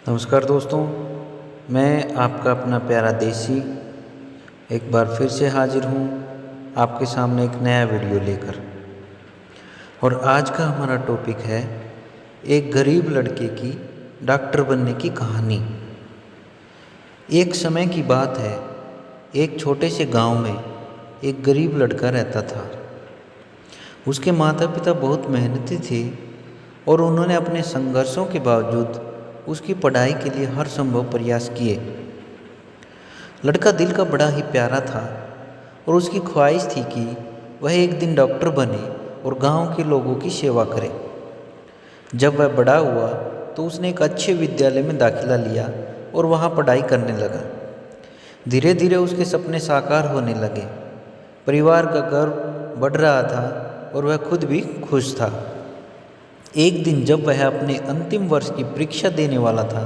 नमस्कार दोस्तों, मैं आपका अपना प्यारा देसी एक बार फिर से हाजिर हूँ आपके सामने एक नया वीडियो लेकर। और आज का हमारा टॉपिक है एक गरीब लड़के की डॉक्टर बनने की कहानी। एक समय की बात है, एक छोटे से गांव में एक गरीब लड़का रहता था। उसके माता पिता बहुत मेहनती थे और उन्होंने अपने संघर्षों के बावजूद उसकी पढ़ाई के लिए हर संभव प्रयास किए। लड़का दिल का बड़ा ही प्यारा था और उसकी ख्वाहिश थी कि वह एक दिन डॉक्टर बने और गांव के लोगों की सेवा करे। जब वह बड़ा हुआ तो उसने एक अच्छे विद्यालय में दाखिला लिया और वहां पढ़ाई करने लगा। धीरे धीरे उसके सपने साकार होने लगे। परिवार का गर्व बढ़ रहा था और वह खुद भी खुश था। एक दिन जब वह अपने अंतिम वर्ष की परीक्षा देने वाला था,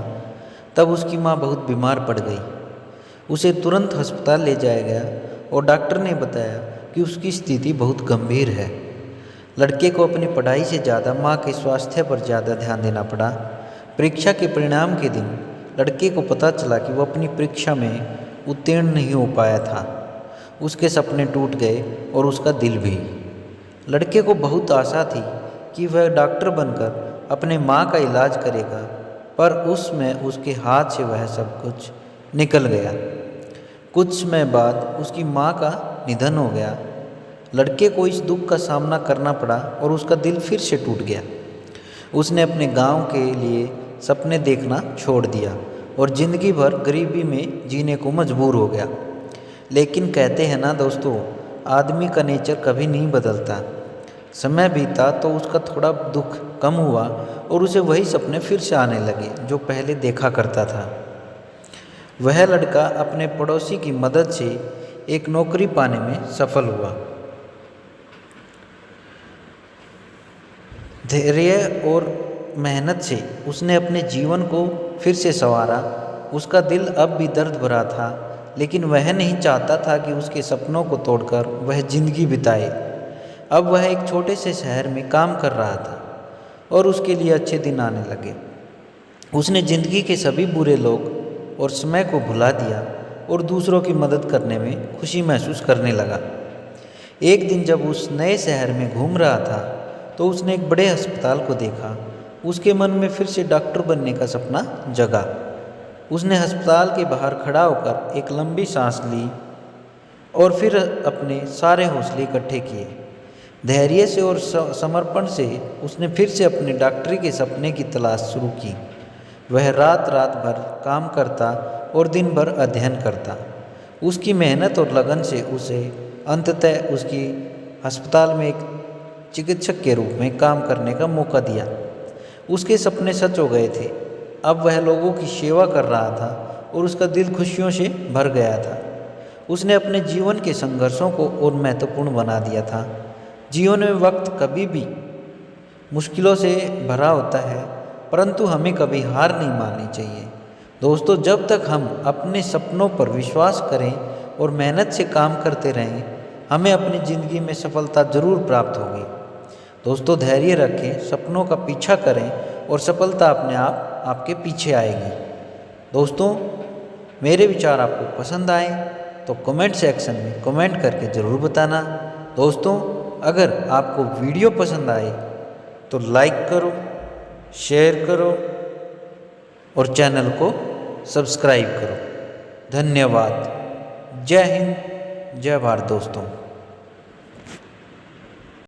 तब उसकी माँ बहुत बीमार पड़ गई। उसे तुरंत अस्पताल ले जाया गया और डॉक्टर ने बताया कि उसकी स्थिति बहुत गंभीर है। लड़के को अपनी पढ़ाई से ज़्यादा माँ के स्वास्थ्य पर ज़्यादा ध्यान देना पड़ा। परीक्षा के परिणाम के दिन लड़के को पता चला कि वह अपनी परीक्षा में उत्तीर्ण नहीं हो पाया था। उसके सपने टूट गए और उसका दिल भी। लड़के को बहुत आशा थी कि वह डॉक्टर बनकर अपने माँ का इलाज करेगा, पर उसमें उसके हाथ से वह सब कुछ निकल गया। कुछ समय बाद उसकी माँ का निधन हो गया। लड़के को इस दुख का सामना करना पड़ा और उसका दिल फिर से टूट गया। उसने अपने गांव के लिए सपने देखना छोड़ दिया और ज़िंदगी भर गरीबी में जीने को मजबूर हो गया। लेकिन कहते हैं ना दोस्तों, आदमी का नेचर कभी नहीं बदलता। समय बीता तो उसका थोड़ा दुख कम हुआ और उसे वही सपने फिर से आने लगे जो पहले देखा करता था। वह लड़का अपने पड़ोसी की मदद से एक नौकरी पाने में सफल हुआ। धैर्य और मेहनत से उसने अपने जीवन को फिर से संवारा। उसका दिल अब भी दर्द भरा था, लेकिन वह नहीं चाहता था कि उसके सपनों को तोड़कर वह जिंदगी बिताए। अब वह एक छोटे से शहर में काम कर रहा था और उसके लिए अच्छे दिन आने लगे। उसने ज़िंदगी के सभी बुरे लोग और समय को भुला दिया और दूसरों की मदद करने में खुशी महसूस करने लगा। एक दिन जब उस नए शहर में घूम रहा था तो उसने एक बड़े अस्पताल को देखा। उसके मन में फिर से डॉक्टर बनने का सपना जगा। उसने अस्पताल के बाहर खड़ा होकर एक लंबी सांस ली और फिर अपने सारे हौसले इकट्ठे किए। धैर्य से और समर्पण से उसने फिर से अपने डॉक्टरी के सपने की तलाश शुरू की। वह रात रात भर काम करता और दिन भर अध्ययन करता। उसकी मेहनत और लगन से उसे अंततः उसकी अस्पताल में एक चिकित्सक के रूप में काम करने का मौका दिया। उसके सपने सच हो गए थे। अब वह लोगों की सेवा कर रहा था और उसका दिल खुशियों से भर गया था। उसने अपने जीवन के संघर्षों को और महत्वपूर्ण बना दिया था। जीवन में वक्त कभी भी मुश्किलों से भरा होता है, परंतु हमें कभी हार नहीं माननी चाहिए। दोस्तों, जब तक हम अपने सपनों पर विश्वास करें और मेहनत से काम करते रहें, हमें अपनी ज़िंदगी में सफलता ज़रूर प्राप्त होगी। दोस्तों, धैर्य रखें, सपनों का पीछा करें और सफलता अपने आप आपके पीछे आएगी। दोस्तों, मेरे विचार आपको पसंद आए तो कमेंट सेक्शन में कमेंट करके ज़रूर बताना। दोस्तों, अगर आपको वीडियो पसंद आए तो लाइक करो, शेयर करो और चैनल को सब्सक्राइब करो। धन्यवाद। जय हिंद, जय भारत दोस्तों।